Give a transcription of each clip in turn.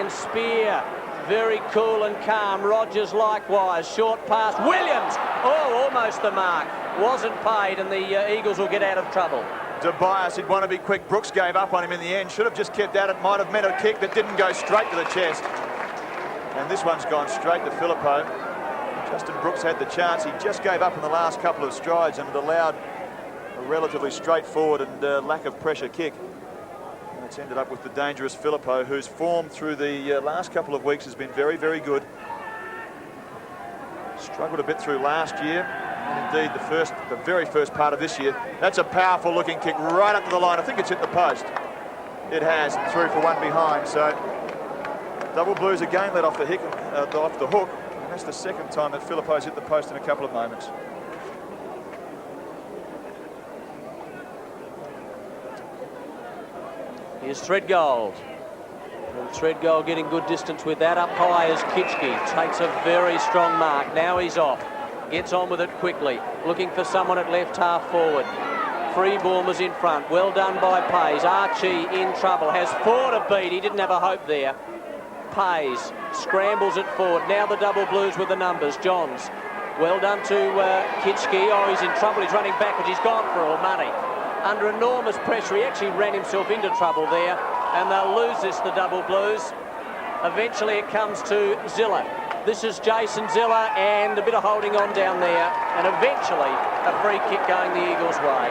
and Spear. Very cool and calm. Rogers likewise. Short pass. Williams. Oh, almost the mark. Wasn't paid, and the Eagles will get out of trouble. Tobias, he'd want to be quick. Brooks gave up on him in the end. Should have just kept at it. Might have meant a kick that didn't go straight to the chest. And this one's gone straight to Filippo. Justin Brooks had the chance. He just gave up in the last couple of strides, and it allowed a relatively straightforward and lack of pressure kick. And it's ended up with the dangerous Filippo, whose form through the last couple of weeks has been very, very good. Struggled a bit through last year, and indeed the very first part of this year. That's a powerful looking kick right up to the line. I think it's hit the post. It has, through for one behind. So Double Blues again let off the hook. And that's the second time that Filippo's hit the post in a couple of moments. Here's Threadgold. And Threadgold getting good distance with that. Up high is Kitchke. Takes a very strong mark. Now he's off. Gets on with it quickly. Looking for someone at left half forward. Freeborn was in front. Well done by Pays. Archie in trouble. Has four to beat. He didn't have a hope there. Pays scrambles it forward. Now the Double Blues with the numbers. Johns. Well done to Kitchke. Oh, he's in trouble. He's running backwards. He's gone for all money. Under enormous pressure, he actually ran himself into trouble there, and they'll lose this, the Double Blues. Eventually it comes to Zilla. This is Jason Zilla, and a bit of holding on down there, and eventually a free kick going the Eagles' way.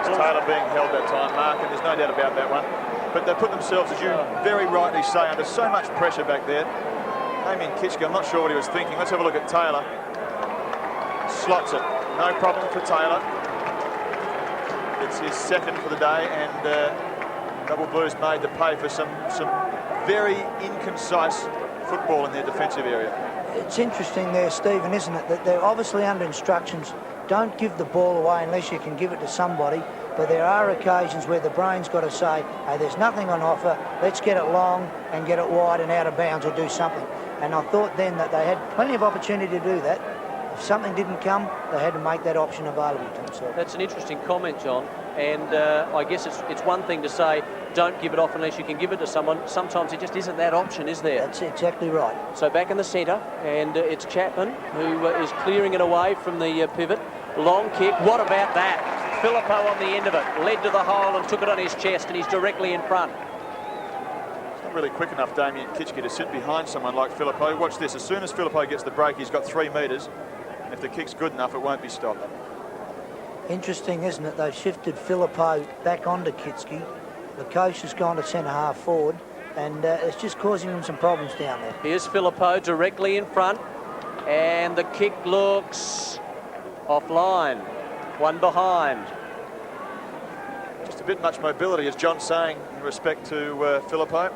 It's Taylor being held that time, Mark, and there's no doubt about that one. But they put themselves, as you very rightly say, under so much pressure back there. Damien Kitchke, I'm not sure what he was thinking. Let's have a look at Taylor. Slots it. No problem for Taylor. It's his second for the day, and Double Blues made to pay for some very inconcise football in their defensive area. It's interesting there, Stephen, isn't it, that they're obviously under instructions. Don't give the ball away unless you can give it to somebody. But there are occasions where the brain's got to say, hey, there's nothing on offer. Let's get it long and get it wide and out of bounds or do something. And I thought then that they had plenty of opportunity to do that. If something didn't come, they had to make that option available to themselves. That's an interesting comment, John. And I guess it's one thing to say, don't give it off unless you can give it to someone. Sometimes it just isn't that option, is there? That's exactly right. So back in the centre, and it's Chapman who is clearing it away from the pivot. Long kick. What about that? Filippo on the end of it. Led to the hole and took it on his chest, and he's directly in front. It's not really quick enough, Damien Kitchke, to sit behind someone like Filippo. Watch this. As soon as Filippo gets the break, he's got 3 metres. And if the kick's good enough, it won't be stopped. Interesting, isn't it? They've shifted Filippo back onto Kitchke. The coach has gone to centre half forward, and it's just causing them some problems down there. Here's Filippo directly in front, and the kick looks offline. One behind. Just a bit much mobility, as John's saying, in respect to Filippo.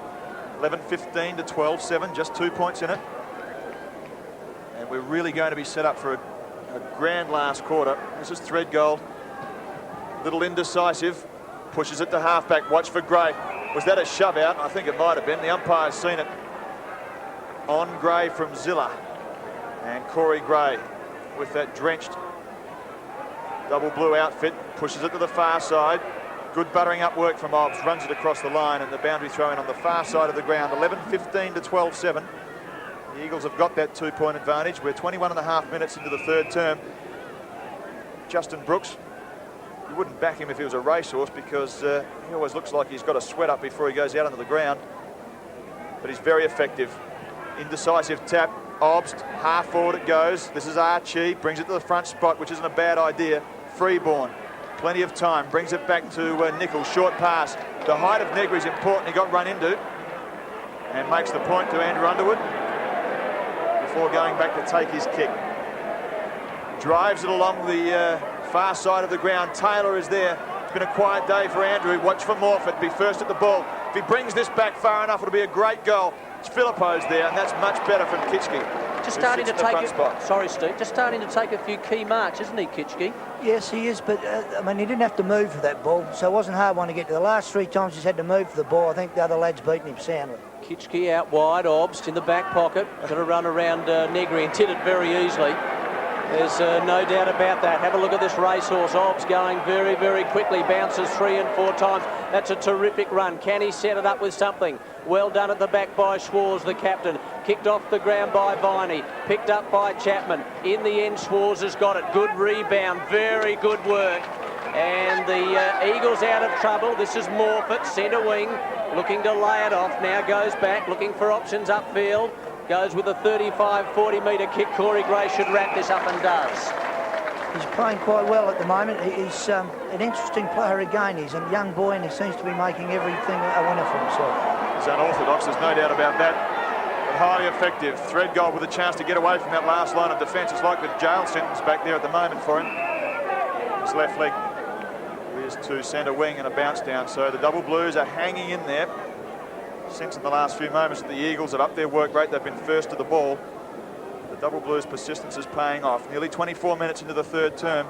11-15 to 12-7, just 2 points in it. And we're really going to be set up for a grand last quarter. This is Threadgold. Little indecisive. Pushes it to halfback. Watch for Gray. Was that a shove out? I think it might have been. The umpire's seen it. On Gray from Zilla. And Corey Gray with that drenched Double Blue outfit. Pushes it to the far side. Good buttering up work from Obbs. Runs it across the line, and the boundary throw in on the far side of the ground. 11-15 to 12-7. The Eagles have got that 2-point advantage. We're 21.5 minutes into the third term. Justin Brooks, you wouldn't back him if he was a racehorse, because he always looks like he's got a sweat up before he goes out onto the ground. But he's very effective. Indecisive tap. Obst, half forward it goes. This is Archie, brings it to the front spot, which isn't a bad idea. Freeborn, plenty of time, brings it back to Nichols. Short pass. The height of Negri is important. He got run into, and makes the point to Andrew Underwood before going back to take his kick. Drives it along the far side of the ground. Taylor is there. It's been a quiet day for Andrew. Watch for Morfitt, be first at the ball. If he brings this back far enough, it'll be a great goal. It's Filippo's there, and that's much better from Kitchke. Just starting to take it. Sorry, Steve. Just starting to take a few key marks, isn't he, Kitchke? Yes, he is, but I mean, he didn't have to move for that ball, so it wasn't a hard one to get to. The last 3 times he's had to move for the ball. I think the other lad's beaten him soundly. Kitchke out wide, Obst in the back pocket. Got to run around Negri and did it very easily. There's no doubt about that. Have a look at this racehorse. Obbs going very, very quickly. Bounces 3 and 4 times. That's a terrific run. Can he set it up with something? Well done at the back by Schwarz, the captain. Kicked off the ground by Viney. Picked up by Chapman. In the end, Schwarz has got it. Good rebound. Very good work. And the Eagles out of trouble. This is Morfitt, centre wing, looking to lay it off. Now goes back, looking for options upfield. Goes with a 35-40 metre kick. Corey Gray should wrap this up and does. He's playing quite well at the moment. He's an interesting player again. He's a young boy and he seems to be making everything a winner for himself. He's unorthodox, there's no doubt about that. But highly effective. Thread goal with a chance to get away from that last line of defence. It's like the jail sentence back there at the moment for him. His left leg is to centre wing and a bounce down. So the Double Blues are hanging in there. Since in the last few moments that the Eagles have upped their work rate, they've been first to the ball. The Double Blues' persistence is paying off. Nearly 24 minutes into the third term.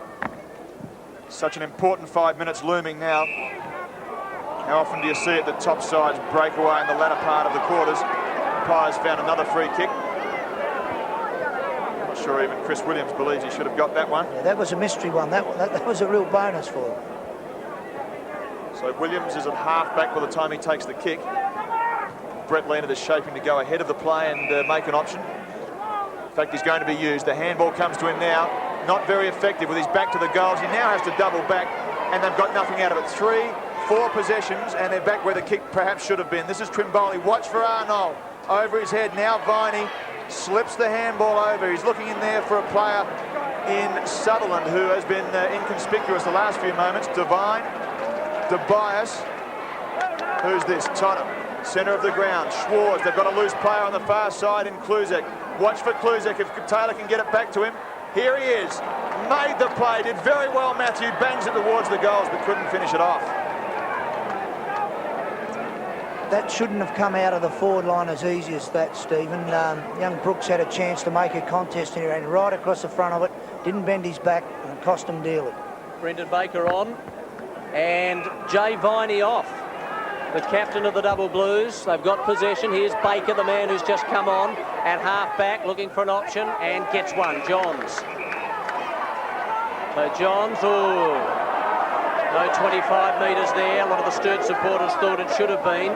Such an important 5 minutes looming now. How often do you see it that top sides break away in the latter part of the quarters? Pies found another free kick. I'm not sure even Chris Williams believes he should have got that one. Yeah, that was a mystery one. That was a real bonus for him. So Williams is at half back by the time he takes the kick. Brett Leonard is shaping to go ahead of the play and make an option. In fact, he's going to be used. The handball comes to him now. Not very effective with his back to the goals. He now has to double back, and they've got nothing out of it. 3, 4 possessions, and they're back where the kick perhaps should have been. This is Trimboli. Watch for Arnold. Over his head. Now Viney slips the handball over. He's looking in there for a player in Sutherland who has been inconspicuous the last few moments. Devine, Tobias. Who's this? Tottenham. Centre of the ground, Schwarz. They've got a loose player on the far side in Kluzek. Watch for Kluzek if Taylor can get it back to him. Here he is. Made the play. Did very well, Matthew. Bangs it towards the goals but couldn't finish it off. That shouldn't have come out of the forward line as easy as that, Stephen. Young Brooks had a chance to make a contest and he ran right across the front of it. Didn't bend his back and it cost him dearly. Brendan Baker on and Jay Viney off. The captain of the Double Blues. They've got possession. Here's Baker, the man who's just come on at half-back, looking for an option, and gets one. Johns. So Johns, no 25 metres there. A lot of the Sturt supporters thought it should have been.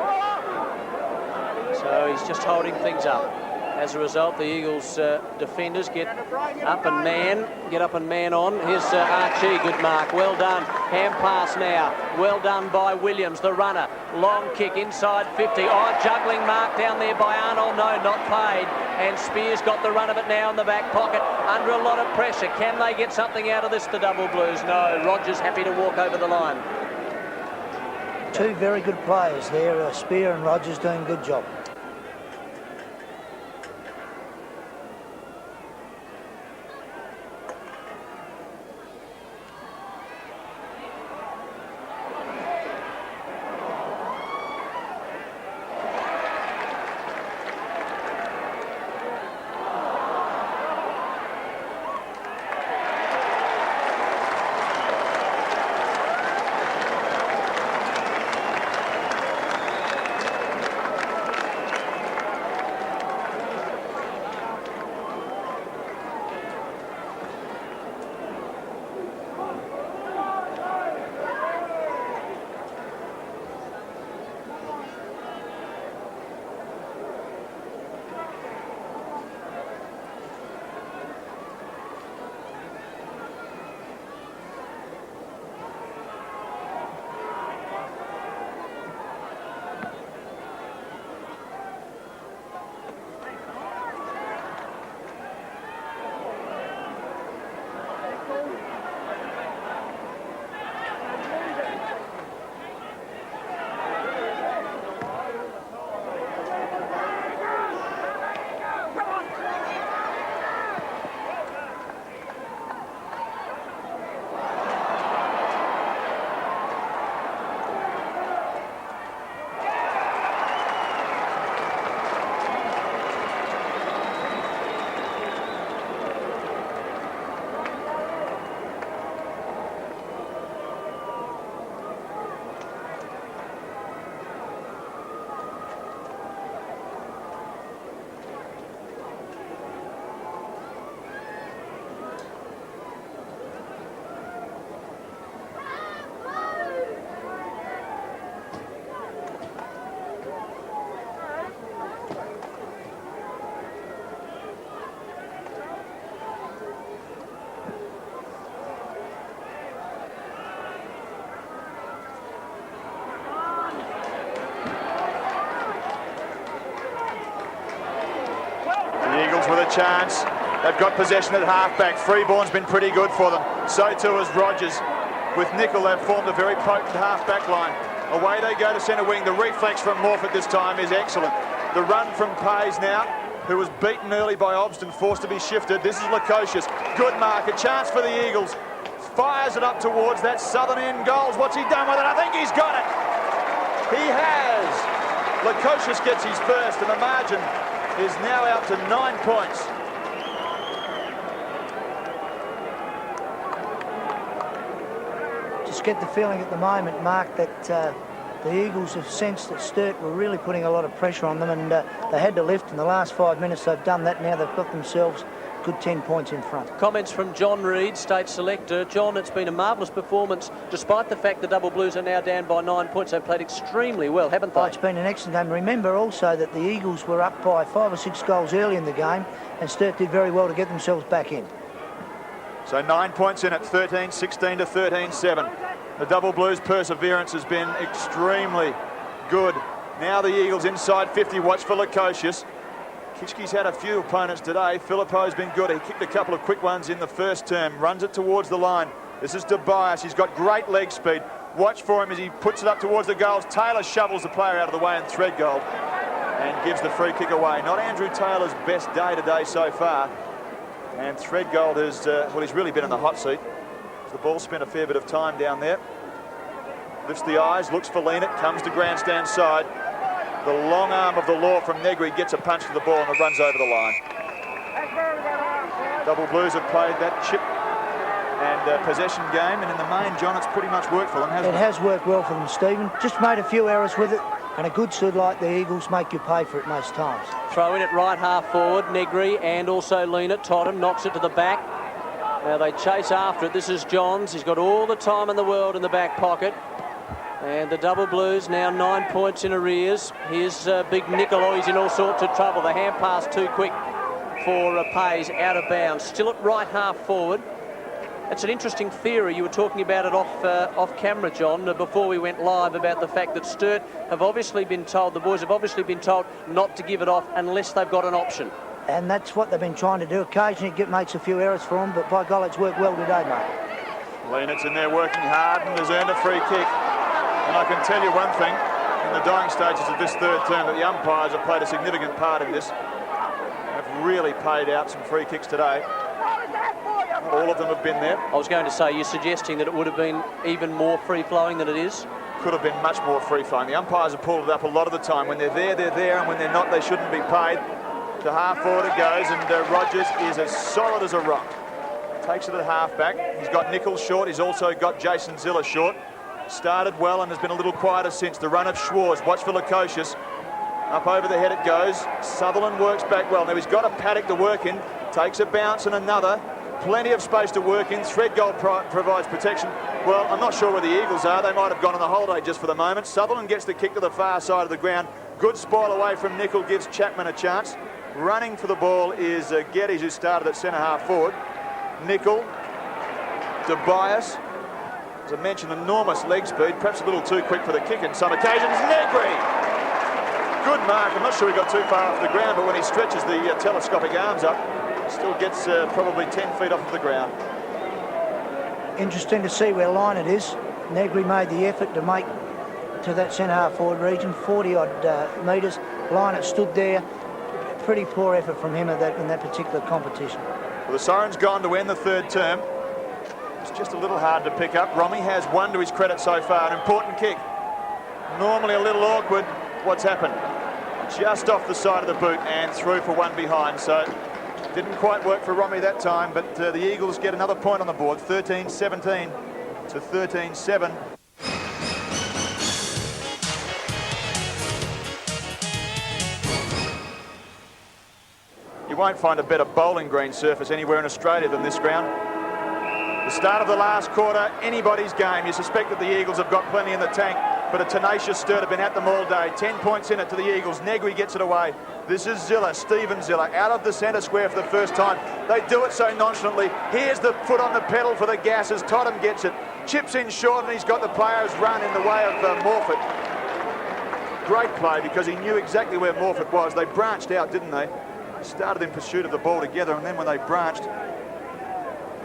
So he's just holding things up. As a result, the Eagles defenders get up and man on. Here's Archie, good mark, well done. Hand pass now, well done by Williams, the runner. Long kick inside 50. Oh, juggling mark down there by Arnold. No, not paid. And Spears got the run of it now in the back pocket. Under a lot of pressure. Can they get something out of this, the Double Blues? No, Rogers happy to walk over the line. Two very good players there, Spear and Rogers doing a good job. a chance. They've got possession at half-back. Freeborn's been pretty good for them. So too has Rogers. With Nicol, they've formed a very potent half-back line. Away they go to centre wing. The reflex from Morford this time is excellent. The run from Pays now, who was beaten early by Obston, forced to be shifted. This is Lukosius. Good mark, a chance for the Eagles. Fires it up towards that southern end goals. What's he done with it? I think he's got it. He has. Lukosius gets his first, and the margin is now out to 9 points. Just get the feeling at the moment, Mark, that the Eagles have sensed that Sturt were really putting a lot of pressure on them, and they had to lift. In the last 5 minutes they've done that. Now they've got themselves good 10 points in front. Comments from John Reid, state selector. John, it's been a marvellous performance despite the fact the Double Blues are now down by 9 points. They've played extremely well, haven't they? Oh, it's been an excellent game. Remember also that the Eagles were up by 5 or 6 goals early in the game, and Sturt did very well to get themselves back in. So 9 points in at 13-16 to 13-7. The Double Blues' perseverance has been extremely good. Now the Eagles inside 50. Watch for Lukosius. Kitchke's had a few opponents today. Philippo's been good. He kicked a couple of quick ones in the first term. Runs it towards the line. This is Tobias. He's got great leg speed. Watch for him as he puts it up towards the goals. Taylor shovels the player out of the way, and Threadgold and gives the free kick away. Not Andrew Taylor's best day today so far. And Threadgold has, well, he's really been in the hot seat. The ball spent a fair bit of time down there. Lifts the eyes, looks for Leanett, comes to grandstand side. The long arm of the law from Negri gets a punch to the ball, and it runs over the line. Double Blues have played that chip and possession game, and in the main, John, it's pretty much worked for them, hasn't it? It has worked well for them, Stephen. Just made a few errors with it, and a good side like the Eagles make you pay for it most times. Throw in at right half forward, Negri and also Leanett. Totham knocks it to the back. Now they chase after it. This is Johns. He's got all the time in the world in the back pocket. And the Double Blues now 9 points in arrears. Here's big Nicol. Oh, he's in all sorts of trouble. The hand pass too quick for Pays, out of bounds. Still at right half forward. It's an interesting theory. You were talking about it off camera, John, before we went live, about the fact that Sturt have obviously been told, the boys have obviously been told not to give it off unless they've got an option. And that's what they've been trying to do. Occasionally it makes a few errors for them, but by God, it's worked well today, mate. Leanett's in there working hard and has earned a free kick. And I can tell you one thing, in the dying stages of this third term, that the umpires have played a significant part in this. They've really paid out some free kicks today. Not all of them have been there. I was going to say, you're suggesting that it would have been even more free-flowing than it is? Could have been much more free-flowing. The umpires have pulled it up a lot of the time. When they're there, and when they're not, they shouldn't be paid. To half forward it goes, and Rogers is as solid as a rock. Takes it at half-back. He's got Nicol short. He's also got Jason Ziller short. Started well and has been a little quieter since. The run of Schwarz. Watch for Lukosius. Up over the head it goes. Sutherland works back well. Now he's got a paddock to work in. Takes a bounce and another. Plenty of space to work in. Threadgold provides protection. Well, I'm not sure where the Eagles are. They might have gone on the holiday just for the moment. Sutherland gets the kick to the far side of the ground. Good spoil away from Nicol. Gives Chapman a chance. Running for the ball is Geddes, who started at centre half forward. Nicol, Tobias, as I mentioned, enormous leg speed, perhaps a little too quick for the kick in some occasions. Negri, good mark. I'm not sure he got too far off the ground, but when he stretches the telescopic arms up, still gets probably 10 feet off of the ground. Interesting to see where Leanett is. Negri made the effort to make to that centre half forward region, 40-odd metres. Leanett stood there. Pretty poor effort from him in that particular competition. Well, the siren's gone to end the third term. It's just a little hard to pick up. Romy has one to his credit so far, an important kick. Normally a little awkward. What's happened? Just off the side of the boot and through for one behind. So didn't quite work for Romy that time, but the Eagles get another point on the board, 13-17 to 13-7. You won't find a better bowling green surface anywhere in Australia than this ground. The start of the last quarter, anybody's game. You suspect that the Eagles have got plenty in the tank, but a tenacious Sturt have been at them all day. 10 points in it to the Eagles. Negri gets it away. This is Ziller, Stephen Ziller, out of the centre square for the first time. They do it so nonchalantly. Here's the foot on the pedal for the gas as Totham gets it. Chips in short, and he's got the players run in the way of Morford. Great play, because he knew exactly where Morford was. They branched out, didn't they? started in pursuit of the ball together, and then when they branched,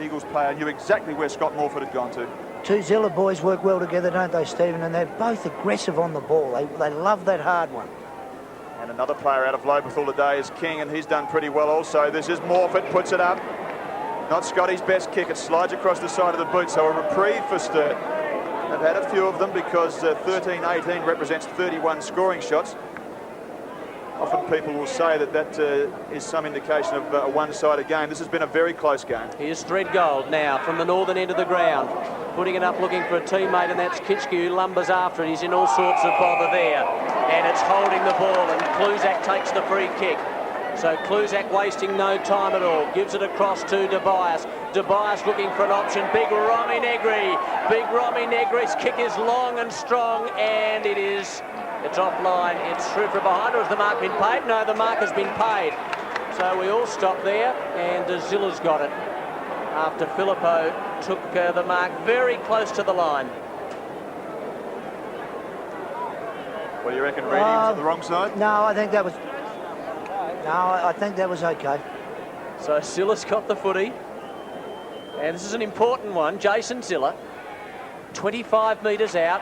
Eagles player knew exactly where Scott Morford had gone to. Two Zilla boys work well together, don't they, Stephen? And they're both aggressive on the ball. They love that hard one. And another player out of Lobethal today is King, and he's done pretty well also. This is Morford, puts it up. Not Scotty's best kick. It slides across the side of the boot, so a reprieve for Sturt. They've had a few of them because 13-18 represents 31 scoring shots. Often people will say that is some indication of a one-sided game. This has been a very close game. Here's Threadgold now from the northern end of the ground, putting it up looking for a teammate, and that's Kitschke, who lumbers after it. He's in all sorts of bother there, and it's holding the ball, and Kluzak takes the free kick. So Kluzak wasting no time at all, gives it across to Tobias. Tobias looking for an option. Big Romy Negri. Big Romy Negri's kick is long and strong, and it's offline. It's through from behind. Or has the mark been paid? No, the mark has been paid. So we all stop there, and Zilla's got it after Filippo took the mark very close to the line. What do you reckon, Reedy? Was it the wrong side? No, I think that was... No, I think that was okay. So Zilla's got the footy. And this is an important one. Jason Zilla, 25 metres out,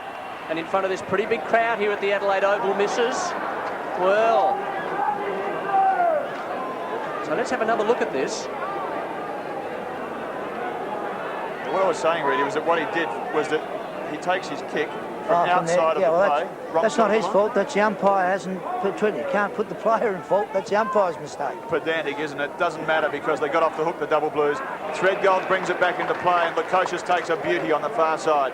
and in front of this pretty big crowd here at the Adelaide Oval, misses. Well, so let's have another look at this. What I was saying, Reedy, was that what he did was that he takes his kick from outside of the play. That's not his fault. That's the umpire hasn't put it. You can't put the player in fault. That's the umpire's mistake. Pedantic, isn't it? Doesn't matter because they got off the hook, the Double Blues. Threadgold brings it back into play, and Lukosius takes a beauty on the far side.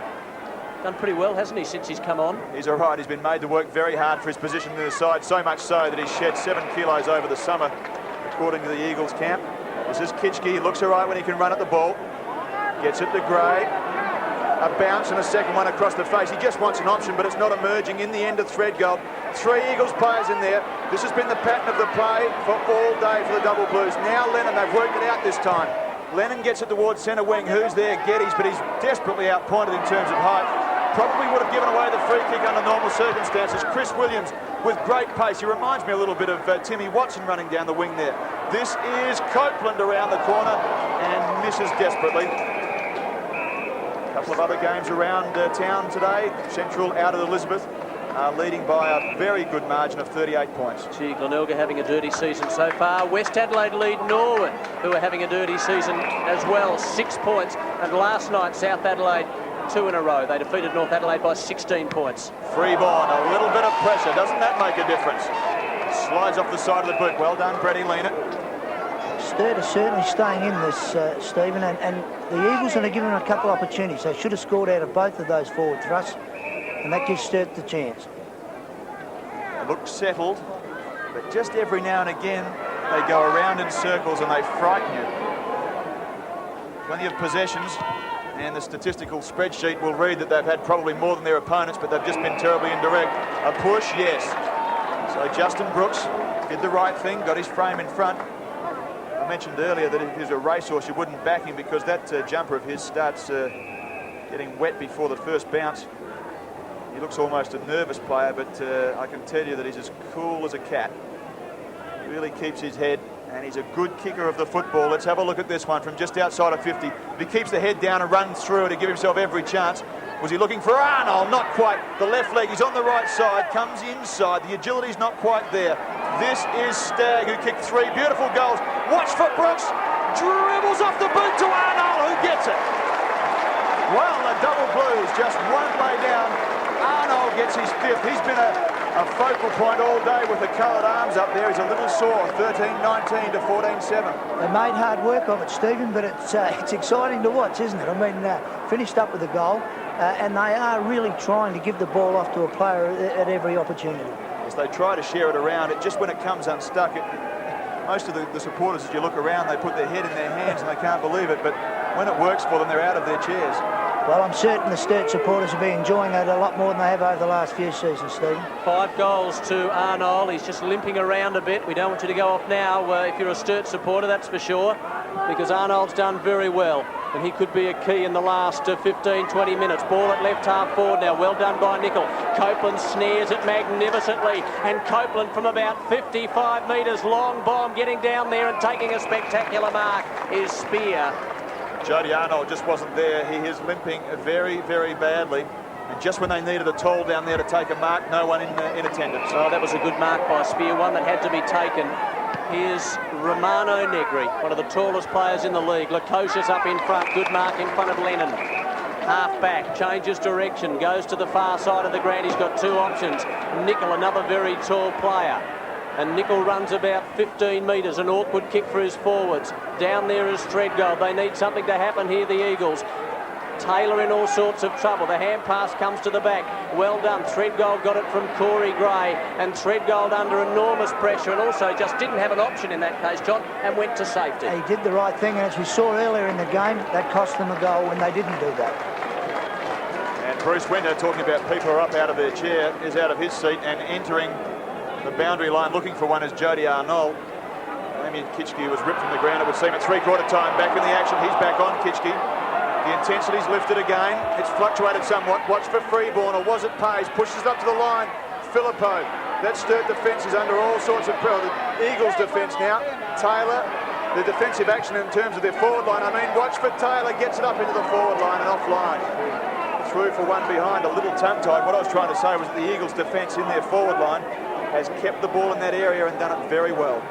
Done pretty well, hasn't he, since he's come on? He's all right. He's been made to work very hard for his position in the side, so much so that he's shed 7 kilos over the summer, according to the Eagles camp. This is Kitschke. He looks all right when he can run at the ball. Gets it to Gray. A bounce and a second one across the face. He just wants an option, but it's not emerging in the end of Threadgold. 3 Eagles players in there. This has been the pattern of the play for all day for the Double Blues. Now Lennon, they've worked it out this time. Lennon gets it towards centre wing. Who's there? Geddes, but he's desperately outpointed in terms of height. Probably would have given away the free kick under normal circumstances. Chris Williams with great pace. He reminds me a little bit of Timmy Watson running down the wing there. This is Copeland around the corner and misses desperately. A couple of other games around town today. Central out of Elizabeth, leading by a very good margin of 38 points. Gee, Glenelga having a dirty season so far. West Adelaide lead Norwood, who are having a dirty season as well, 6 points. And last night, South Adelaide, 2 in a row. They defeated North Adelaide by 16 points. Freeborn, a little bit of pressure. Doesn't that make a difference? Slides off the side of the boot. Well done, Brady Lena. Sturt is certainly staying in this, Stephen, and the Eagles are giving them a couple of opportunities. They should have scored out of both of those forward thrusts, and that gives Sturt the chance. They look settled, but just every now and again they go around in circles and they frighten you. Plenty of possessions, and the statistical spreadsheet will read that they've had probably more than their opponents, but they've just been terribly indirect. A push, yes. So Justin Brooks did the right thing, got his frame in front. I mentioned earlier that if he was a racehorse, you wouldn't back him because that jumper of his starts getting wet before the first bounce. He looks almost a nervous player, but I can tell you that he's as cool as a cat. He really keeps his head, and he's a good kicker of the football. Let's have a look at this one from just outside of 50. If he keeps the head down and runs through to give himself every chance. Was he looking for Arnold? Not quite. The left leg is on the right side, comes inside. The agility's not quite there. This is Stagg, who kicked 3 beautiful goals. Watch for Brooks. Dribbles off the boot to Arnold, who gets it. Well, the Double Blues just won't lay down. Arnold gets his 5th. He's been a focal point all day with the coloured arms up there. He's a little sore, 13-19 to 14-7. They made hard work of it, Stephen, but it's exciting to watch, isn't it? I mean, finished up with a goal, and they are really trying to give the ball off to a player at every opportunity. As they try to share it around, just when it comes unstuck, most of the supporters, as you look around, they put their head in their hands and they can't believe it, but when it works for them, they're out of their chairs. Well, I'm certain the Sturt supporters will be enjoying it a lot more than they have over the last few seasons, Stephen. 5 goals to Arnold. He's just limping around a bit. We don't want you to go off now if you're a Sturt supporter, that's for sure. because Arnold's done very well, and he could be a key in the last 15-20 minutes. Ball at left half forward now, well done by Nicol. Copeland snares it magnificently, and Copeland from about 55 metres, long bomb, getting down there and taking a spectacular mark is Spear. Jody Arnold just wasn't there. He is limping very, very badly. And just when they needed a tall down there to take a mark, no one in attendance. Oh, that was a good mark by Spear, one that had to be taken. Here's Romano Negri, one of the tallest players in the league. Lukosius up in front, good mark in front of Lennon. Half back, changes direction, goes to the far side of the ground. He's got two options. Nicol, another very tall player. And Nicol runs about 15 metres, an awkward kick for his forwards. Down there is Threadgold. They need something to happen here, the Eagles. Taylor in all sorts of trouble. The hand pass comes to the back. Well done. Threadgold got it from Corey Gray, and Threadgold under enormous pressure, and also just didn't have an option in that case, John, and went to safety. He did the right thing, and as we saw earlier in the game, that cost them a goal when they didn't do that. And Bruce Winter, talking about people who are up out of their chair, is out of his seat and entering the boundary line looking for one is Jody Arnold. Damien Kitchke was ripped from the ground, it would seem, at three-quarter time. Back in the action, he's back on Kitchke. The intensity's lifted again. It's fluctuated somewhat. Watch for Freeborn, or was it Pays? Pushes up to the line. Filippo. That Sturt defence is under all sorts of pressure. The Eagles' defence now. Taylor, the defensive action in terms of their forward line. I mean, watch for Taylor. Gets it up into the forward line and offline. Through for one behind, a little tongue-tied. What I was trying to say was that the Eagles' defence in their forward line has kept the ball in that area and done it very well.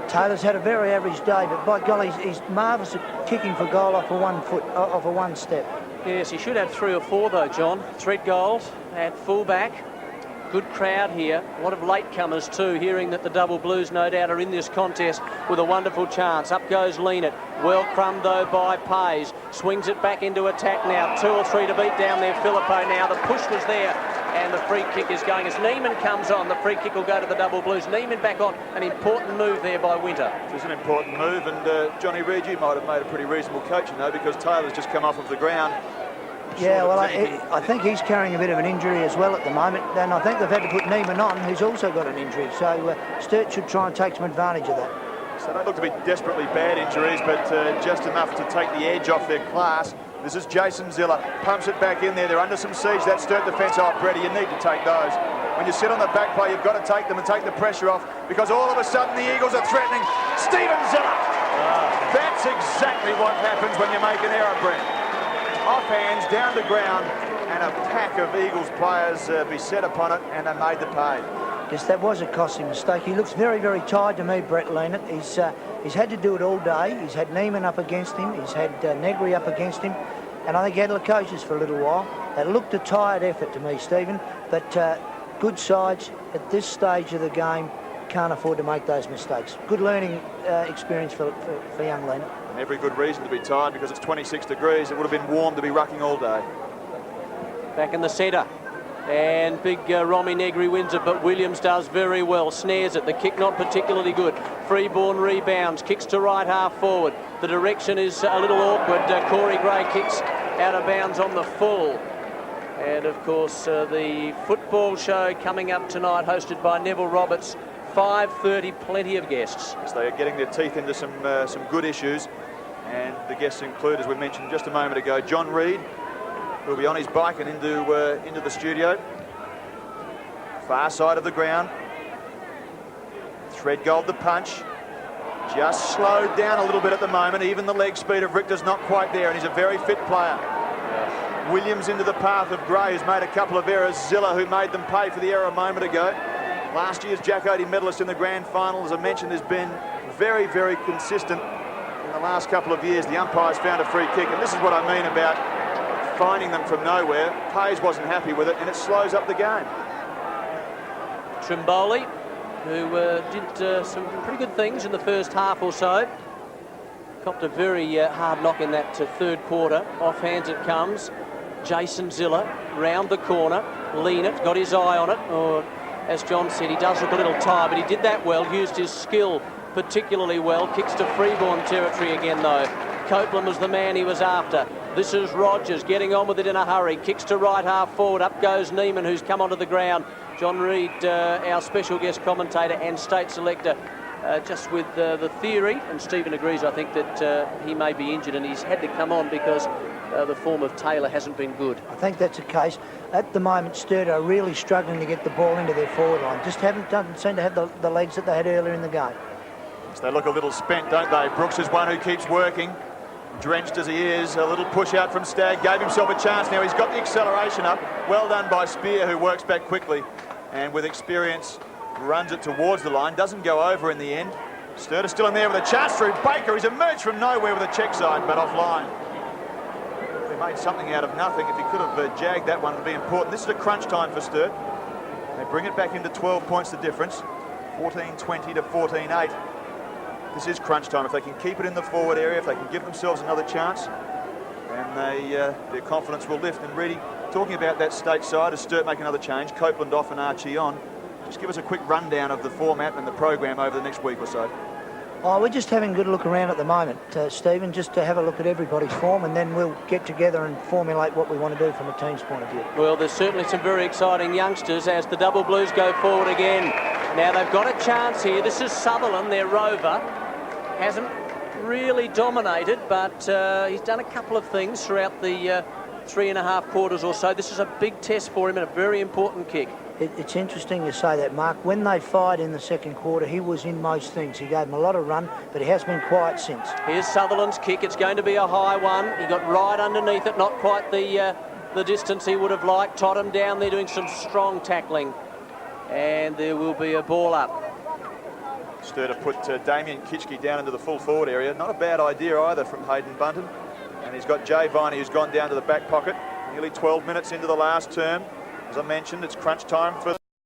Taylor's had a very average day, but by golly, he's marvellous at kicking for goal off a one step. Yes, he should have 3 or 4 though, John. Threadgold at fullback. Good crowd here. A lot of latecomers too, hearing that the Double Blues no doubt are in this contest with a wonderful chance. Up goes Leanett. Well crumbed though by Pays. Swings it back into attack now. 2 or 3 to beat down there. Filippo now. The push was there. And the free kick is going. As Neiman comes on, the free kick will go to the Double Blues. Neiman back on. An important move there by Winter. It's an important move, and Johnny Reid, you might have made a pretty reasonable coach, you know, because Taylor's just come off of the ground. Yeah, well, I think he's carrying a bit of an injury as well at the moment, and I think they've had to put Neiman on, who's also got an injury. So Sturt should try and take some advantage of that. So they look to be desperately bad injuries, but just enough to take the edge off their class. This is Jason Ziller, pumps it back in there. They're under some siege. That Sturt defence, oh, Brady, you need to take those. When you sit on the back play, you've got to take them and take the pressure off, because all of a sudden the Eagles are threatening. Steven Ziller! That's exactly what happens when you make an error, Brent. Off hands, down to ground, and a pack of Eagles players beset upon it, and they made the pay. Yes, that was a costly mistake. He looks very, very tired to me, Brett Leanett. He's had to do it all day. He's had Neiman up against him. He's had Negri up against him. And I think he had Lukosius for a little while. It looked a tired effort to me, Stephen. But good sides at this stage of the game can't afford to make those mistakes. Good learning experience for young Leanett. And every good reason to be tired, because it's 26 degrees. It would have been warm to be rucking all day. Back in the centre. And big Romy Negri wins it, but Williams does very well. Snares it. The kick not particularly good. Freeborn rebounds. Kicks to right half forward. The direction is a little awkward. Corey Gray kicks out of bounds on the full. And of course the football show coming up tonight, hosted by Neville Roberts. 5:30, plenty of guests. So they are getting their teeth into some good issues. And the guests include, as we mentioned just a moment ago, John Reid, who'll be on his bike and into the studio. Far side of the ground. Threadgold the punch. Just slowed down a little bit at the moment. Even the leg speed of Richter's not quite there, and he's a very fit player. Yeah. Williams into the path of Gray, who's made a couple of errors. Ziller, who made them pay for the error a moment ago. Last year's Jack Oatey medalist in the grand final. As I mentioned, has been very, very consistent in the last couple of years. The umpires found a free kick, and this is what I mean about finding them from nowhere. Pays wasn't happy with it, and it slows up the game. Trimboli, who did some pretty good things in the first half or so. Copped a very hard knock in that third quarter. Off hands it comes. Jason Ziller round the corner. Leanett got his eye on it. Or, as John said, he does look a little tired, but he did that well, used his skill particularly well. Kicks to Freeborn territory again, though. Copeland was the man he was after. This is Rogers getting on with it in a hurry. Kicks to right half forward. Up goes Neiman, who's come onto the ground. John Reid, our special guest commentator and state selector, just with the theory, and Stephen agrees, I think, that he may be injured and he's had to come on because the form of Taylor hasn't been good. I think that's the case. At the moment, Sturt are really struggling to get the ball into their forward line. Just doesn't seem to have the legs that they had earlier in the game. So they look a little spent, don't they? Brooks is one who keeps working. Drenched as he is, a little push out from Stagg, gave himself a chance. Now he's got the acceleration up. Well done by Spear, who works back quickly and with experience runs it towards the line. Doesn't go over in the end. Sturt is still in there with a chance through Baker. He's emerged from nowhere with a check side, but offline. He made something out of nothing. If he could have jagged that one, it would be important. This is a crunch time for Sturt. They bring it back into 12 points the difference. 14-20 to 14-8. This is crunch time. If they can keep it in the forward area, if they can give themselves another chance, then their confidence will lift. And really, talking about that state side, as Sturt make another change, Copeland off and Archie on, just give us a quick rundown of the format and the program over the next week or so. Oh, we're just having a good look around at the moment, Stephen, just to have a look at everybody's form, and then we'll get together and formulate what we want to do from a team's point of view. Well, there's certainly some very exciting youngsters as the Double Blues go forward again. Now they've got a chance here. This is Sutherland, their rover. Hasn't really dominated, but he's done a couple of things throughout the 3.5 quarters or so. This is a big test for him and a very important kick. It's interesting you say that, Mark. When they fired in the second quarter, he was in most things. He gave them a lot of run, but he has been quiet since. Here's Sutherland's kick. It's going to be a high one. He got right underneath it, not quite the distance he would have liked. Tottenham down there doing some strong tackling. And there will be a ball up. Sturt have put Damien Kitchke down into the full forward area. Not a bad idea either from Hayden Bunton. And he's got Jay Viney, who's gone down to the back pocket. Nearly 12 minutes into the last term. As I mentioned, it's crunch time for